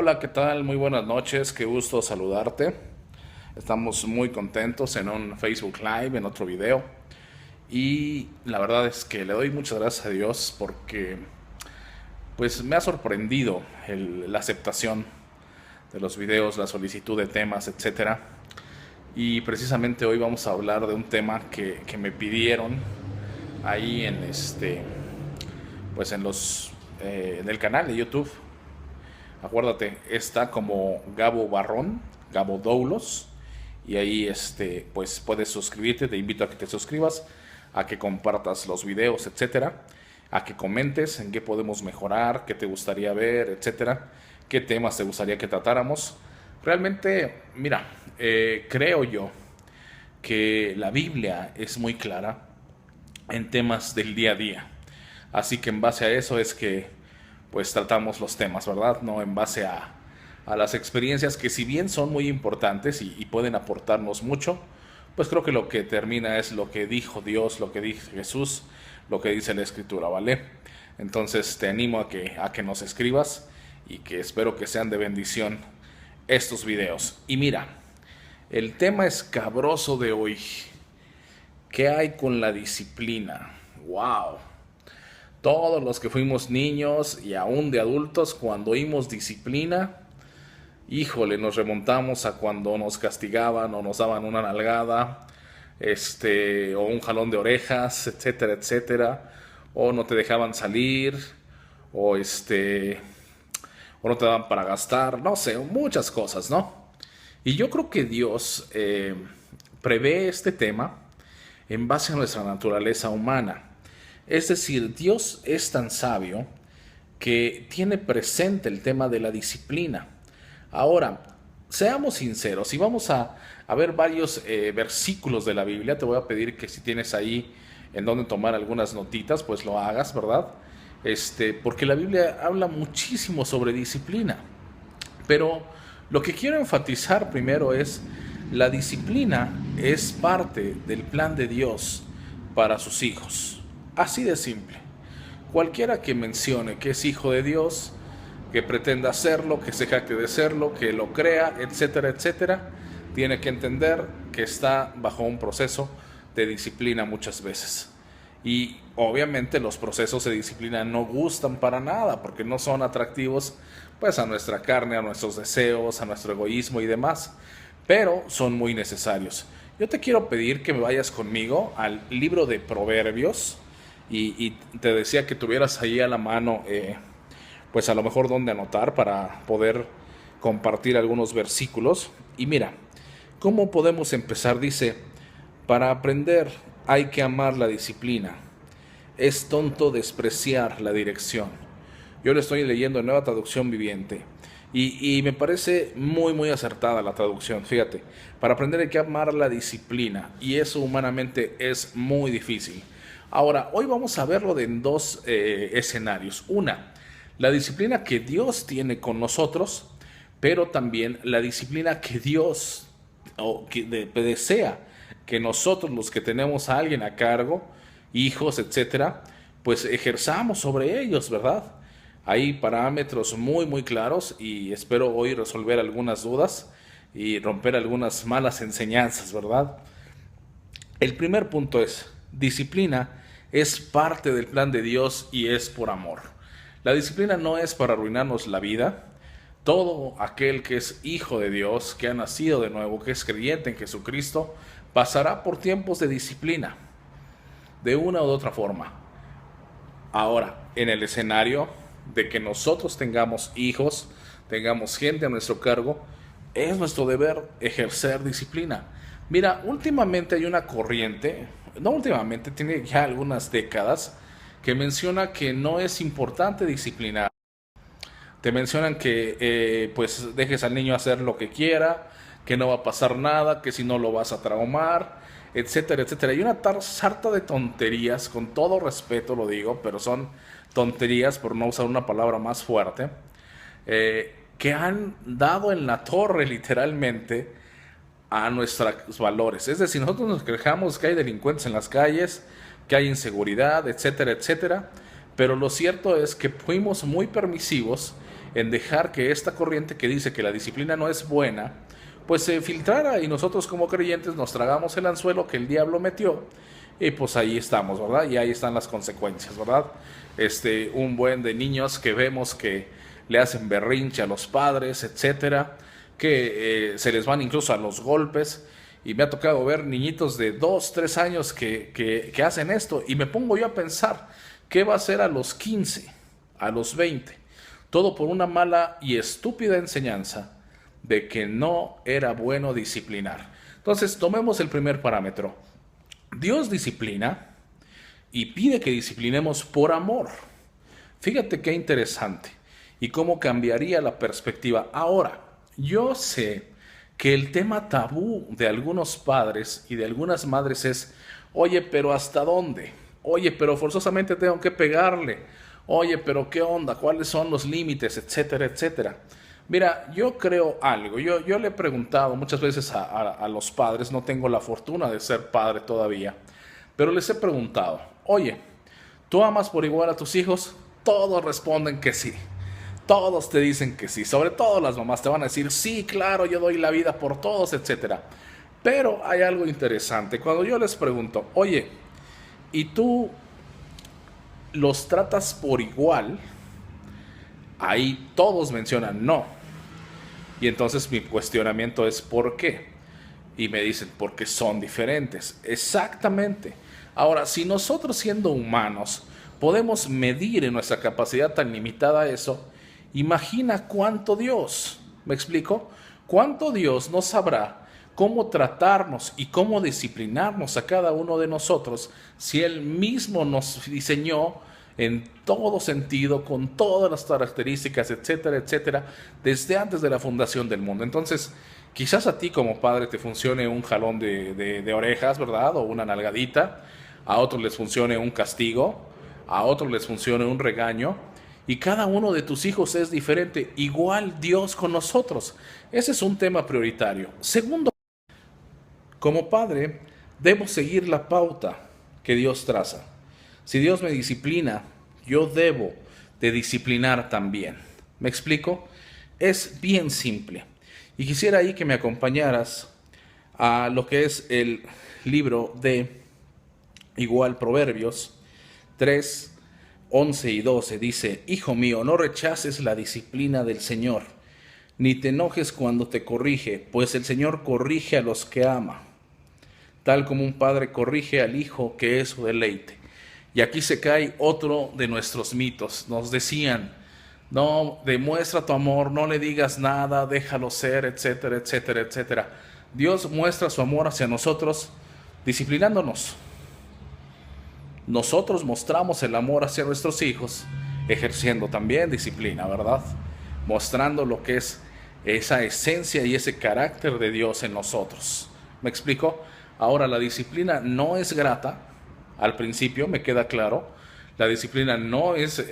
Hola, ¿qué tal? Muy buenas noches, qué gusto saludarte. Estamos muy contentos en un Facebook Live, en otro video. Y la verdad es que le doy muchas gracias a Dios porque pues me ha sorprendido la aceptación de los videos, la solicitud de temas, etcétera. Y precisamente hoy vamos a hablar de un tema que me pidieron ahí en pues en en el canal de YouTube. Acuérdate, está como Gabo Barrón, Gabo Doulos, y ahí pues puedes suscribirte, te invito a que te suscribas, a que compartas los videos, etcétera, a que comentes en qué podemos mejorar, qué te gustaría ver, etcétera, qué temas te gustaría que tratáramos. Realmente, mira, creo yo que la Biblia es muy clara en temas del día a día. Así que en base a eso es que pues tratamos los temas, ¿verdad? No en base a las experiencias que si bien son muy importantes y pueden aportarnos mucho, pues creo que lo que termina es lo que dijo Dios, lo que dijo Jesús, lo que dice la Escritura, ¿vale? Entonces te animo a que nos escribas y que espero que sean de bendición estos videos. Y mira, el tema escabroso de hoy, ¿qué hay con la disciplina? ¡Wow! Todos los que fuimos niños y aún de adultos, cuando oímos disciplina, híjole, nos remontamos a cuando nos castigaban o nos daban una nalgada, o un jalón de orejas, etcétera, etcétera, o no te dejaban salir, o o no te daban para gastar, no sé, muchas cosas, ¿no? Y yo creo que Dios prevé este tema en base a nuestra naturaleza humana. Es decir, Dios es tan sabio que tiene presente el tema de la disciplina. Ahora, seamos sinceros, y vamos a ver varios versículos de la Biblia. Te voy a pedir que si tienes ahí en donde tomar algunas notitas, pues lo hagas, ¿verdad? Porque la Biblia habla muchísimo sobre disciplina. Pero lo que quiero enfatizar primero es la disciplina es parte del plan de Dios para sus hijos. Así de simple. Cualquiera que mencione que es hijo de Dios, que pretenda serlo, que se jacte de serlo, que lo crea, etcétera, etcétera, tiene que entender que está bajo un proceso de disciplina muchas veces. Y obviamente los procesos de disciplina no gustan para nada porque no son atractivos pues a nuestra carne, a nuestros deseos, a nuestro egoísmo y demás, pero son muy necesarios. Yo te quiero pedir que me vayas conmigo al libro de Proverbios y te decía que tuvieras ahí a la mano pues a lo mejor donde anotar para poder compartir algunos versículos. Y mira, ¿cómo podemos empezar? Dice, para aprender hay que amar la disciplina. Es tonto despreciar la dirección. Yo lo estoy leyendo en Nueva Traducción Viviente. Y me parece muy acertada la traducción. Fíjate, para aprender hay que amar la disciplina. Y eso humanamente es muy difícil. Ahora, hoy vamos a verlo en dos escenarios. Una, la disciplina que Dios tiene con nosotros, pero también la disciplina que Dios desea que nosotros, los que tenemos a alguien a cargo, hijos, etcétera, pues ejerzamos sobre ellos, ¿verdad? Hay parámetros muy claros y espero hoy resolver algunas dudas y romper algunas malas enseñanzas, ¿verdad? El primer punto es, disciplina es parte del plan de Dios y es por amor. La disciplina no es para arruinarnos la vida. Todo aquel que es hijo de Dios, que ha nacido de nuevo, que es creyente en Jesucristo, pasará por tiempos de disciplina, de una u otra forma. Ahora, en el escenario de que nosotros tengamos hijos, tengamos gente a nuestro cargo, es nuestro deber ejercer disciplina. Mira, últimamente hay una corriente, no últimamente, tiene ya algunas décadas, que menciona que no es importante disciplinar. Te mencionan que pues dejes al niño hacer lo que quiera, que no va a pasar nada, que si no lo vas a traumar, etcétera, etcétera. Hay una sarta de tonterías, con todo respeto lo digo, pero son tonterías por no usar una palabra más fuerte, que han dado en la torre literalmente a nuestros valores. Es decir, nosotros nos quejamos que hay delincuentes en las calles, que hay inseguridad, etcétera, etcétera, Pero lo cierto es que fuimos muy permisivos en dejar que esta corriente que dice que la disciplina no es buena, pues se filtrara y nosotros como creyentes nos tragamos el anzuelo que el diablo metió y pues ahí estamos, ¿verdad? Y ahí están las consecuencias, ¿verdad? Un buen de niños que vemos que le hacen berrinche a los padres, etcétera, que se les van incluso a los golpes. Y me ha tocado ver niñitos de 2, 3 años que hacen esto. Y me pongo yo a pensar, ¿qué va a hacer a los 15, a los 20? Todo por una mala y estúpida enseñanza de que no era bueno disciplinar. Entonces, tomemos el primer parámetro. Dios disciplina y pide que disciplinemos por amor. Fíjate qué interesante y cómo cambiaría la perspectiva. Ahora, yo sé que el tema tabú de algunos padres y de algunas madres es, oye, pero ¿hasta dónde? Oye, pero forzosamente tengo que pegarle. Oye, pero ¿qué onda? ¿Cuáles son los límites? Etcétera, etcétera. Mira, yo creo algo. Yo le he preguntado muchas veces a los padres, no tengo la fortuna de ser padre todavía, pero les he preguntado, oye, ¿tú amas por igual a tus hijos? Todos responden que sí. Todos te dicen que sí. Sobre todo las mamás te van a decir, sí, claro, yo doy la vida por todos, etcétera. Pero hay algo interesante. Cuando yo les pregunto, oye, ¿y tú los tratas por igual? Ahí todos mencionan no. Y entonces mi cuestionamiento es ¿por qué? Y me dicen, porque son diferentes. Exactamente. Ahora, si nosotros siendo humanos podemos medir en nuestra capacidad tan limitada eso, imagina cuánto Dios, ¿me explico? Cuánto Dios no sabrá cómo tratarnos y cómo disciplinarnos a cada uno de nosotros si Él mismo nos diseñó en todo sentido, con todas las características, etcétera, etcétera, desde antes de la fundación del mundo. Entonces, quizás a ti como padre te funcione un jalón de orejas, ¿verdad? O una nalgadita. A otros les funcione un castigo. A otros les funcione un regaño. Y cada uno de tus hijos es diferente. Igual Dios con nosotros. Ese es un tema prioritario. Segundo, como padre, debo seguir la pauta que Dios traza. Si Dios me disciplina, yo debo de disciplinar también. ¿Me explico? Es bien simple. Y quisiera ahí que me acompañaras a lo que es el libro de igual Proverbios 3, 11 y 12. Dice, Hijo mío, no rechaces la disciplina del Señor, ni te enojes cuando te corrige, pues el Señor corrige a los que ama, tal como un padre corrige al hijo que es su deleite. Y aquí se cae otro de nuestros mitos. Nos decían, no, demuestra tu amor, no le digas nada, déjalo ser, etcétera, etcétera, etcétera. Dios muestra su amor hacia nosotros disciplinándonos. Nosotros mostramos el amor hacia nuestros hijos ejerciendo también disciplina, ¿verdad? Mostrando lo que es esa esencia y ese carácter de Dios en nosotros. ¿Me explico? Ahora, la disciplina no es grata. Al principio me queda claro, la disciplina no es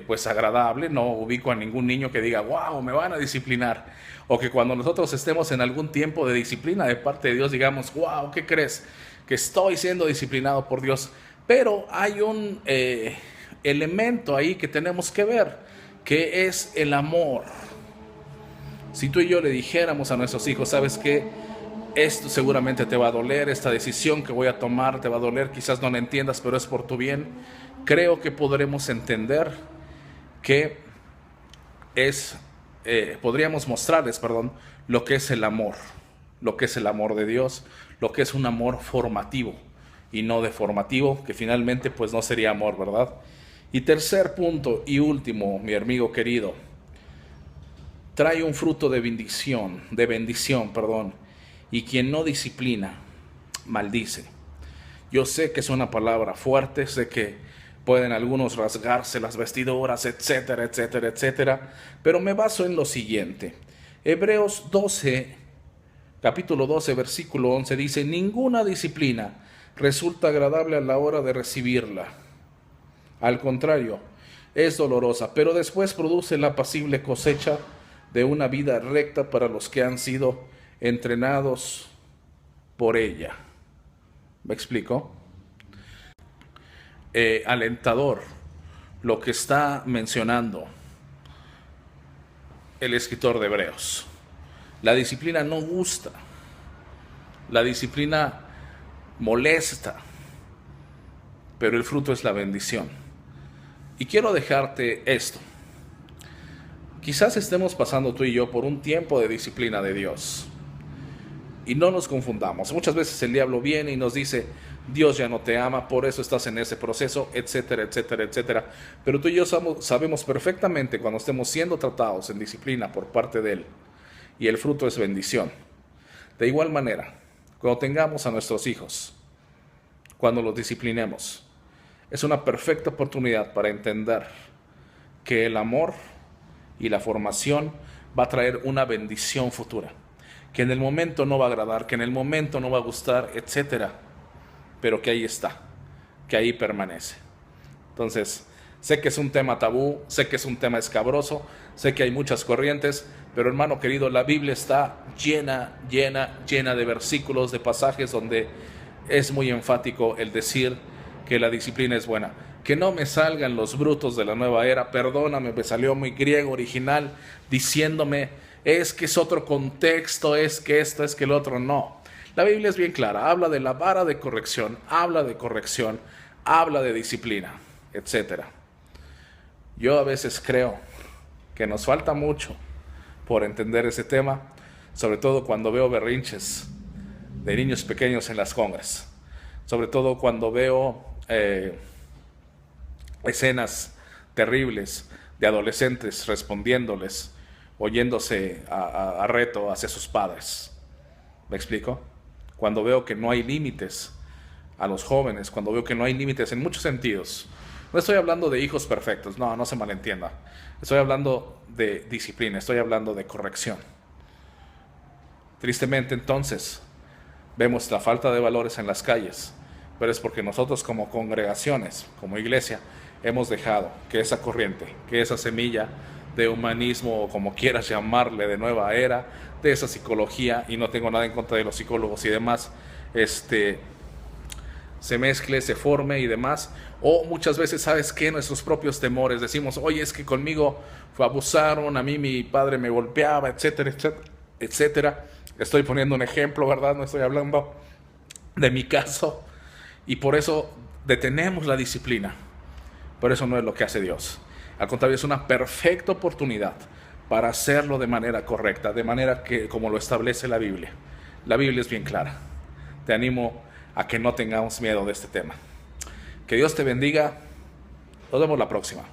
pues agradable, no ubico a ningún niño que diga, wow, me van a disciplinar, o que cuando nosotros estemos en algún tiempo de disciplina de parte de Dios digamos, wow, ¿qué crees? Que estoy siendo disciplinado por Dios. Pero hay un elemento ahí que tenemos que ver, que es el amor. Si tú y yo le dijéramos a nuestros hijos, ¿sabes qué? Esto seguramente te va a doler, esta decisión que voy a tomar te va a doler, quizás no la entiendas, pero es por tu bien. Creo que podremos entender que podríamos mostrarles, lo que es el amor de Dios, lo que es un amor formativo y no deformativo, que finalmente pues no sería amor, ¿verdad? Y tercer punto y último, mi amigo querido, trae un fruto de bendición, y quien no disciplina, maldice. Yo sé que es una palabra fuerte, sé que pueden algunos rasgarse las vestiduras, etcétera, etcétera, etcétera, pero me baso en lo siguiente. Hebreos 12, capítulo 12, versículo 11 dice, ninguna disciplina resulta agradable a la hora de recibirla. Al contrario, es dolorosa, pero después produce la apacible cosecha de una vida recta para los que han sido entrenados por ella. ¿Me explico? Alentador lo que está mencionando el escritor de Hebreos. La disciplina no gusta, la disciplina molesta, pero el fruto es la bendición. Y quiero dejarte esto. Quizás estemos pasando tú y yo por un tiempo de disciplina de Dios. Y no nos confundamos. Muchas veces el diablo viene y nos dice, Dios ya no te ama, por eso estás en ese proceso, etcétera, etcétera, etcétera. Pero tú y yo sabemos perfectamente cuando estemos siendo tratados en disciplina por parte de Él. Y el fruto es bendición. De igual manera, cuando tengamos a nuestros hijos, cuando los disciplinemos, es una perfecta oportunidad para entender que el amor y la formación va a traer una bendición futura. Que en el momento no va a agradar, que en el momento no va a gustar, etcétera, pero que ahí está, que ahí permanece. Entonces, sé que es un tema tabú, sé que es un tema escabroso, sé que hay muchas corrientes, pero hermano querido, la Biblia está llena de versículos, de pasajes donde es muy enfático el decir que la disciplina es buena. Que no me salgan los brutos de la nueva era, perdóname, me salió muy griego original, diciéndome, es que es otro contexto, es que esto, es que el otro, no. La Biblia es bien clara, habla de la vara de corrección, habla de disciplina, etc. Yo a veces creo que nos falta mucho por entender ese tema, sobre todo cuando veo berrinches de niños pequeños en las congres, sobre todo cuando veo escenas terribles de adolescentes respondiéndoles, oyéndose a reto hacia sus padres. ¿Me explico? Cuando veo que no hay límites a los jóvenes, cuando veo que no hay límites en muchos sentidos. No estoy hablando de hijos perfectos, no se malentienda. Estoy hablando de disciplina, estoy hablando de corrección. Tristemente entonces vemos la falta de valores en las calles, pero es porque nosotros como congregaciones, como iglesia, hemos dejado que esa corriente, que esa semilla de humanismo, o como quieras llamarle, de nueva era, de esa psicología, y no tengo nada en contra de los psicólogos y demás, se mezcle, se forme y demás. O muchas veces, ¿sabes qué? Nuestros propios temores, decimos, oye, es que conmigo abusaron, a mí mi padre me golpeaba, etcétera, etcétera, etcétera. Estoy poniendo un ejemplo, ¿verdad? No estoy hablando de mi caso. Y por eso detenemos la disciplina. Pero eso no es lo que hace Dios. Al contrario, es una perfecta oportunidad para hacerlo de manera correcta, de manera que como lo establece la Biblia. La Biblia es bien clara. Te animo a que no tengamos miedo de este tema. Que Dios te bendiga. Nos vemos la próxima.